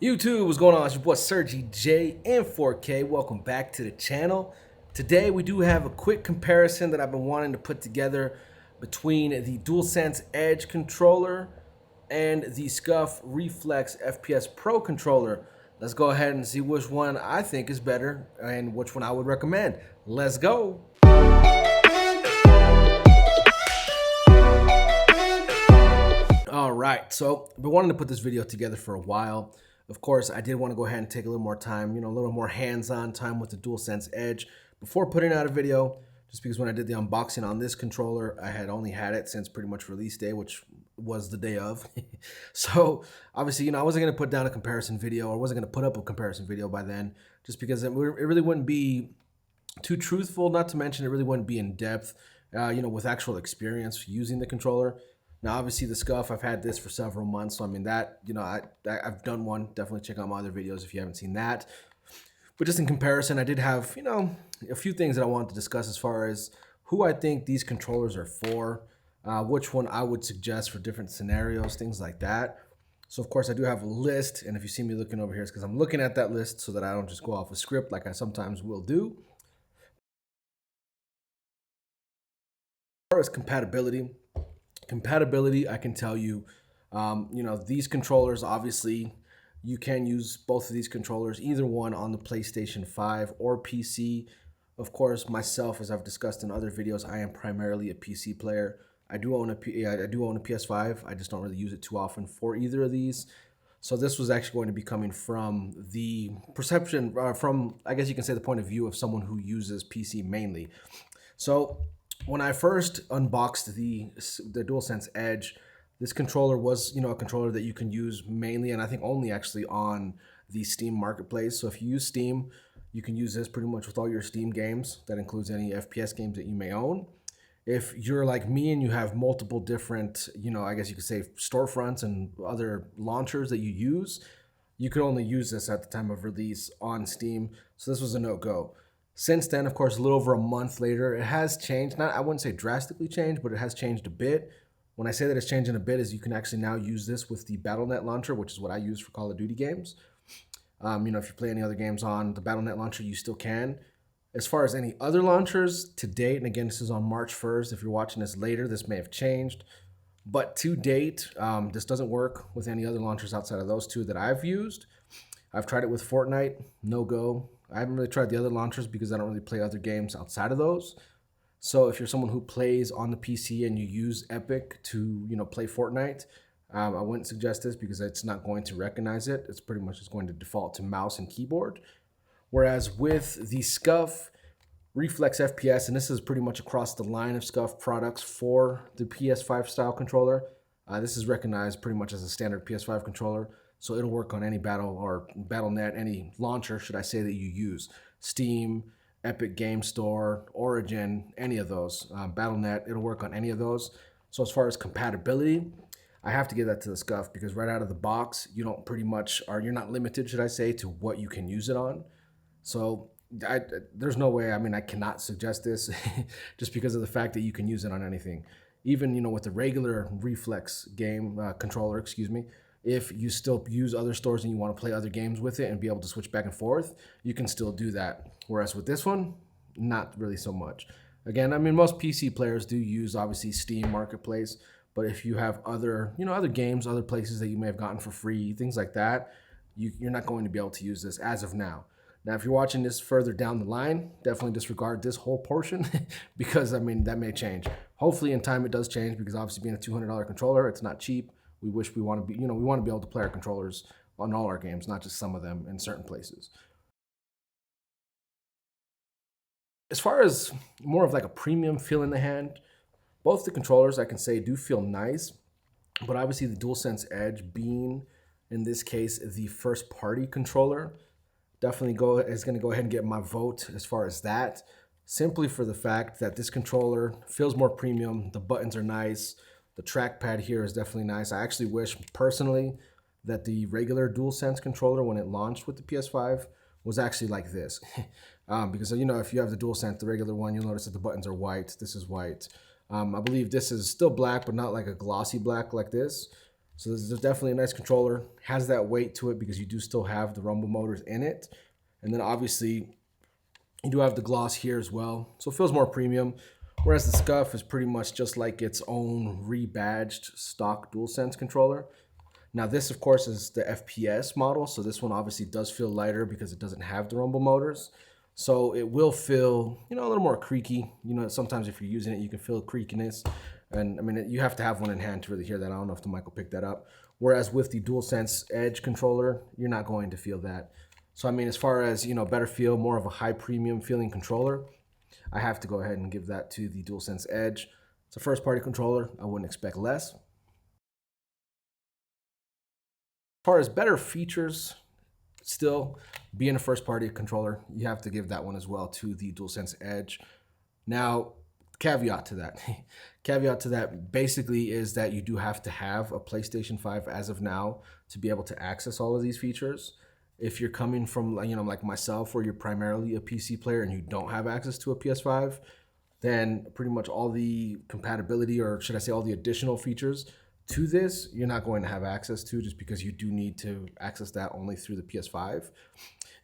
YouTube, what's going on? It's your boy Sergi J in 4K. Welcome back to the channel. Today we do have a quick comparison that I've been wanting to put together between the Dualsense Edge controller and the Scuf Reflex FPS Pro controller. Let's go ahead and see which one I think is better and which one I would recommend. Let's go. All right, so I've been wanting to put this video together for a while. Of course, I did want to go ahead and take a little more time, a little more hands-on time with the Dualsense Edge before putting out a video, just because when I did the unboxing on this controller, I had only had it since pretty much release day, which was the day of. So obviously, I wasn't going to put down a comparison video, or wasn't going to put up a comparison video by then, just because it really wouldn't be too truthful, not to mention it really wouldn't be in depth, with actual experience using the controller. Now, obviously, the Scuf, I've had this for several months, so I mean that, I've done one. Definitely check out my other videos if you haven't seen that. But just in comparison, I did have, a few things that I wanted to discuss as far as who I think these controllers are for, which one I would suggest for different scenarios, things like that. So, of course, I do have a list, and if you see me looking over here, it's because I'm looking at that list so that I don't just go off a script like I sometimes will do. As far as compatibility, I can tell you, these controllers, obviously, you can use both of these controllers, either one on the PlayStation 5 or PC. Of course, myself, as I've discussed in other videos, I am primarily a PC player. I do own a PS5. I just don't really use it too often for either of these. So this was actually going to be coming from the perception, from, I guess you can say, the point of view of someone who uses PC mainly. So when I first unboxed the DualSense Edge, this controller was, a controller that you can use mainly, and I think only actually on the Steam marketplace. So if you use Steam, you can use this pretty much with all your Steam games. That includes any FPS games that you may own. If you're like me and you have multiple different, I guess you could say storefronts and other launchers that you use, you could only use this at the time of release on Steam. So this was a no-go. Since then, of course, a little over a month later, it has changed. I wouldn't say drastically changed, but it has changed a bit. When I say that it's changing a bit, is you can actually now use this with the Battle.net launcher, which is what I use for Call of Duty games. If you play any other games on the Battle.net launcher, you still can. As far as any other launchers to date, and again, this is on March 1st. If you're watching this later, this may have changed. But to date, this doesn't work with any other launchers outside of those two that I've used. I've tried it with Fortnite, no go. I haven't really tried the other launchers because I don't really play other games outside of those. So if you're someone who plays on the PC and you use Epic to, play Fortnite, I wouldn't suggest this because it's not going to recognize it. It's pretty much just going to default to mouse and keyboard. Whereas with the Scuf Reflex FPS, and this is pretty much across the line of Scuf products for the PS5 style controller, this is recognized pretty much as a standard PS5 controller. So it'll work on any Battle.net, any launcher, should I say, that you use. Steam, Epic Game Store, Origin, any of those. Battle.net, it'll work on any of those. So as far as compatibility, I have to give that to the Scuf because right out of the box, you don't pretty much, or you're not limited, should I say, to what you can use it on. So there's no way, I cannot suggest this just because of the fact that you can use it on anything. Even, with the regular Reflex controller, if you still use other stores and you want to play other games with it and be able to switch back and forth, you can still do that. Whereas with this one, not really so much. Again, most PC players do use, obviously, Steam Marketplace. But if you have other, other games, other places that you may have gotten for free, things like that, you're not going to be able to use this as of now. Now, if you're watching this further down the line, definitely disregard this whole portion because, that may change. Hopefully in time it does change because obviously being a $200 controller, it's not cheap. We want to be, we want to be able to play our controllers on all our games, not just some of them in certain places. As far as more of like a premium feel in the hand, both the controllers I can say do feel nice, but obviously the DualSense Edge being, in this case, the first party controller, definitely is going to go ahead and get my vote as far as that, simply for the fact that this controller feels more premium. The buttons are nice. The trackpad here is definitely nice. I actually wish personally that the regular DualSense controller, when it launched with the PS5, was actually like this. Because, if you have the DualSense, the regular one, you'll notice that the buttons are white. This is white. I believe this is still black, but not like a glossy black like this. So this is definitely a nice controller. Has that weight to it because you do still have the rumble motors in it. And then obviously you do have the gloss here as well. So it feels more premium. Whereas the Scuf is pretty much just like its own rebadged stock DualSense controller. Now this, of course, is the FPS model. So this one obviously does feel lighter because it doesn't have the rumble motors. So it will feel, a little more creaky. Sometimes if you're using it, you can feel creakiness. And I mean, you have to have one in hand to really hear that. I don't know if the mic will pick that up. Whereas with the DualSense Edge controller, you're not going to feel that. So I mean, as far as, better feel, more of a high premium feeling controller, I have to go ahead and give that to the DualSense Edge. It's a first party controller. I wouldn't expect less. As far as better features, still being a first party controller, you have to give that one as well to the DualSense Edge. Now, caveat to that basically is that you do have to have a PlayStation 5 as of now to be able to access all of these features. If you're coming from, like myself, where you're primarily a PC player and you don't have access to a PS5, then pretty much all the compatibility, or should I say all the additional features to this, you're not going to have access to, just because you do need to access that only through the PS5.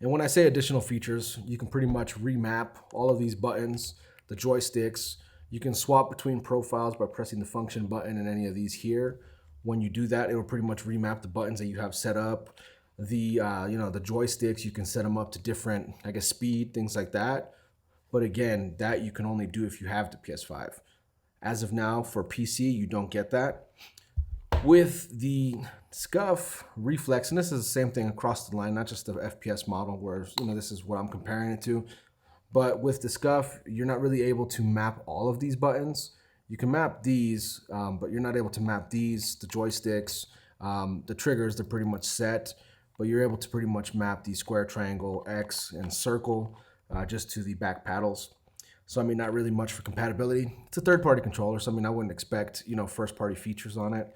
And when I say additional features, you can pretty much remap all of these buttons, the joysticks. You can swap between profiles by pressing the function button in any of these here. When you do that, it will pretty much remap the buttons that you have set up. The the joysticks, you can set them up to different, speed, things like that. But again, that you can only do if you have the PS5. As of now, for PC, you don't get that. With the Scuf Reflex, and this is the same thing across the line, not just the FPS model, where this is what I'm comparing it to. But with the Scuf, you're not really able to map all of these buttons. You can map these, but you're not able to map these, the joysticks, the triggers, they're pretty much set. But you're able to pretty much map the square, triangle, X, and circle just to the back paddles. So I mean, not really much for compatibility. It's a third-party controller, so I mean, I wouldn't expect first-party features on it.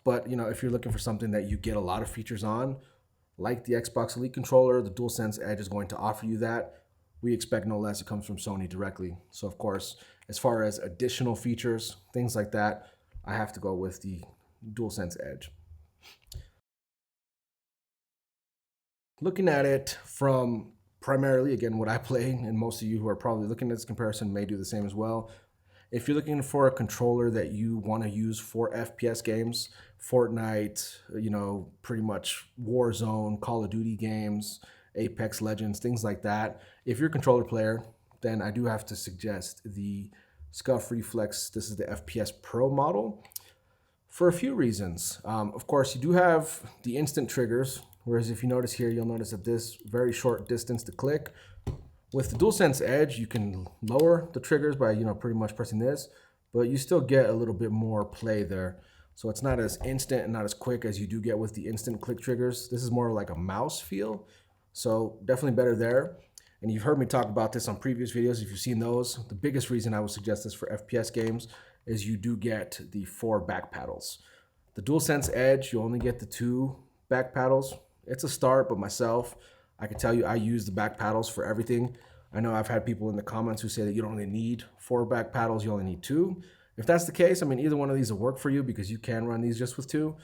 But if you're looking for something that you get a lot of features on, like the Xbox Elite controller, the DualSense Edge is going to offer you that. We expect no less. It comes from Sony directly. So of course, as far as additional features, things like that, I have to go with the DualSense Edge. Looking at it from primarily, again, what I play, and most of you who are probably looking at this comparison may do the same as well. If you're looking for a controller that you want to use for FPS games, Fortnite, pretty much Warzone, Call of Duty games, Apex Legends, things like that. If you're a controller player, then I do have to suggest the Scuf Reflex. This is the FPS Pro model for a few reasons. Of course, you do have the instant triggers, whereas if you notice here, you'll notice that this very short distance to click. With the DualSense Edge, you can lower the triggers by pretty much pressing this, but you still get a little bit more play there. So it's not as instant and not as quick as you do get with the instant click triggers. This is more like a mouse feel. So definitely better there. And you've heard me talk about this on previous videos. If you've seen those, the biggest reason I would suggest this for FPS games is you do get the 4 back paddles. The DualSense Edge, you only get the 2 back paddles. It's a start, but myself, I can tell you I use the back paddles for everything. I know I've had people in the comments who say that you don't really need 4 back paddles, you only need 2. If that's the case, I mean, either one of these will work for you because you can run these just with 2.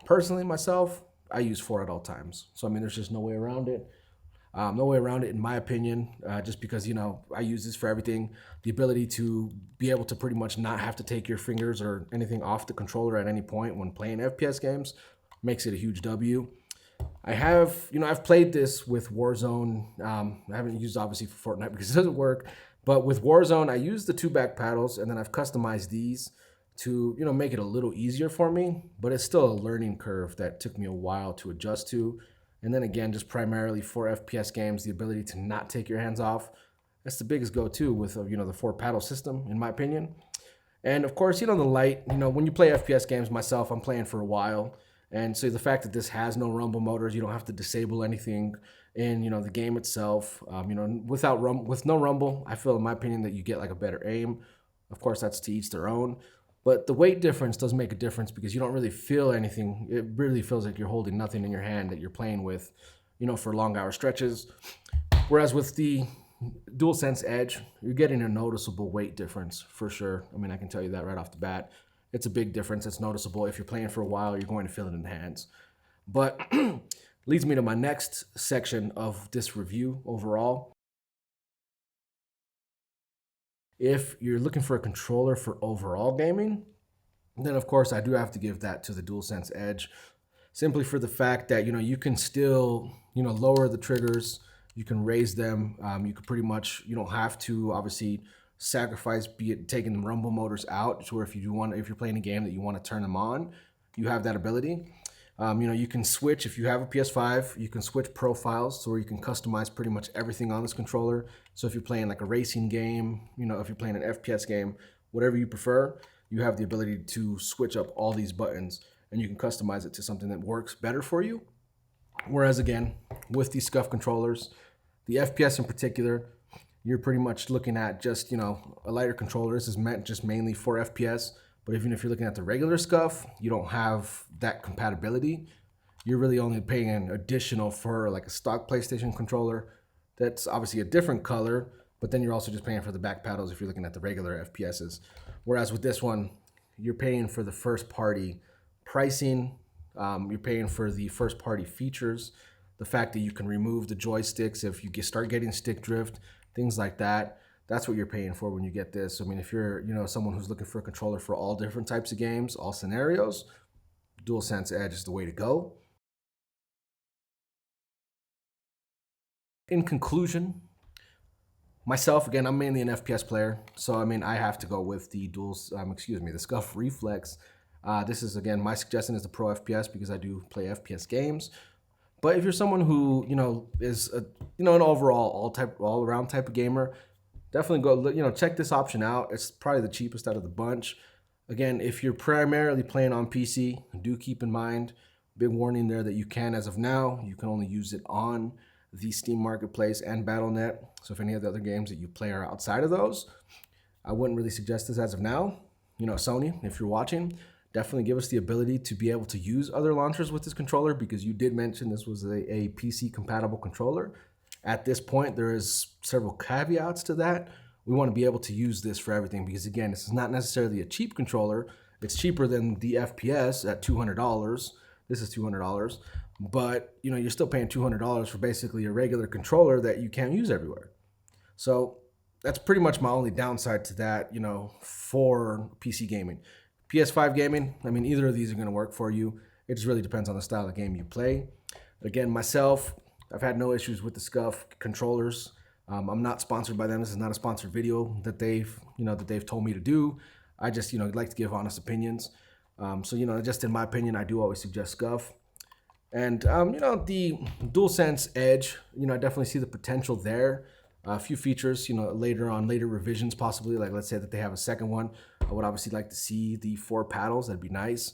Personally, myself, I use 4 at all times. So, I mean, there's just no way around it. No way around it, in my opinion, just because, I use this for everything. The ability to be able to pretty much not have to take your fingers or anything off the controller at any point when playing FPS games makes it a huge W. I have, I've played this with Warzone. I haven't used obviously for Fortnite because it doesn't work. But with Warzone, I use the 2 back paddles, and then I've customized these to, make it a little easier for me. But it's still a learning curve that took me a while to adjust to. And then again, just primarily for FPS games, the ability to not take your hands off. That's the biggest go-to with, the 4 paddle system, in my opinion. And of course, the light, when you play FPS games, myself, I'm playing for a while. And so the fact that this has no rumble motors, you don't have to disable anything in, the game itself. With no rumble, I feel, in my opinion, that you get like a better aim. Of course, that's to each their own. But the weight difference does make a difference because you don't really feel anything. It really feels like you're holding nothing in your hand that you're playing with, for long hour stretches. Whereas with the DualSense Edge, you're getting a noticeable weight difference for sure. I mean, I can tell you that right off the bat. it's a big difference. It's noticeable. If you're playing for a while, you're going to feel it in the hands. But leads me to my next section of this review overall. If you're looking for a controller for overall gaming, then of course I do have to give that to the DualSense Edge, simply for the fact that you can still lower the triggers, you can raise them, you can pretty much, you don't have to obviously sacrifice, be it taking the rumble motors out, to where if you're playing a game that you want to turn them on, you have that ability. You can switch, if you have a PS5, you can switch profiles, so where you can customize pretty much everything on this controller. So if you're playing like a racing game, if you're playing an FPS game, whatever you prefer, you have the ability to switch up all these buttons and you can customize it to something that works better for you. Whereas again, with these Scuf controllers, the FPS in particular, you're pretty much looking at just, a lighter controller. This is meant just mainly for FPS. But even if you're looking at the regular Scuf, you don't have that compatibility. You're really only paying an additional for like a stock PlayStation controller. That's obviously a different color, but then you're also just paying for the back paddles if you're looking at the regular FPSs. Whereas with this one, you're paying for the first party pricing. You're paying for the first party features, the fact that you can remove the joysticks if you start getting stick drift, things like that. That's what you're paying for when you get this. I mean, if you're, someone who's looking for a controller for all different types of games, all scenarios, DualSense Edge is the way to go. In conclusion, myself, again, I'm mainly an FPS player, so I mean, I have to go with the the Scuf Reflex. This is, again, my suggestion is the Pro FPS because I do play FPS games. But if you're someone who, is an overall all around type of gamer, definitely go, check this option out. It's probably the cheapest out of the bunch. Again, if you're primarily playing on PC, do keep in mind, big warning there, that you can, as of now, you can only use it on the Steam Marketplace and Battle.net. So if any of the other games that you play are outside of those, I wouldn't really suggest this as of now. Sony, if you're watching, definitely give us the ability to be able to use other launchers with this controller, because you did mention this was a PC compatible controller. At this point, there is several caveats to that. We want to be able to use this for everything because, again, this is not necessarily a cheap controller. It's cheaper than the FPS at $200. This is $200, but you're still paying $200 for basically a regular controller that you can't use everywhere. So that's pretty much my only downside to that, for PC gaming. PS5 gaming, I mean, either of these are going to work for you. It just really depends on the style of game you play. Again, myself, I've had no issues with the Scuf controllers. I'm not sponsored by them. This is not a sponsored video that they've told me to do. I just, like to give honest opinions. So, just in my opinion, I do always suggest Scuf. And, the DualSense Edge, I definitely see the potential there. A few features, later revisions possibly, like let's say that they have a second one. I would obviously like to see the 4 paddles. That'd be nice.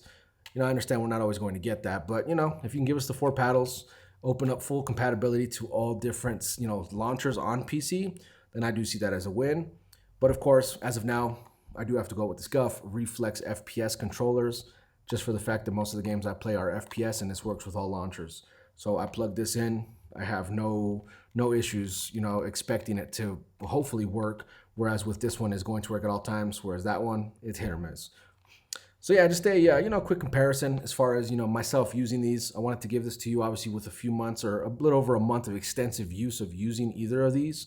I understand we're not always going to get that, but, if you can give us the 4 paddles, open up full compatibility to all different, launchers on PC, then I do see that as a win. But of course, as of now, I do have to go with the Scuf Reflex FPS controllers, just for the fact that most of the games I play are FPS and this works with all launchers. So I plug this in. I have no issues, expecting it to hopefully work. Whereas with this one, it's going to work at all times. Whereas that one, it's hit or miss. So yeah, just a quick comparison as far as myself using these. I wanted to give this to you obviously with a few months or a little over a month of extensive use of using either of these.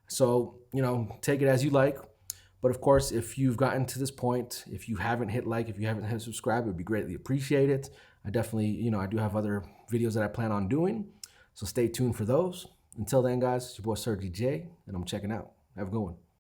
So take it as you like. But of course, if you've gotten to this point, if you haven't hit like, if you haven't hit subscribe, it would be greatly appreciated. I definitely, I do have other videos that I plan on doing. So stay tuned for those. Until then, guys, it's your boy Sir DJ, and I'm checking out. Have a good one.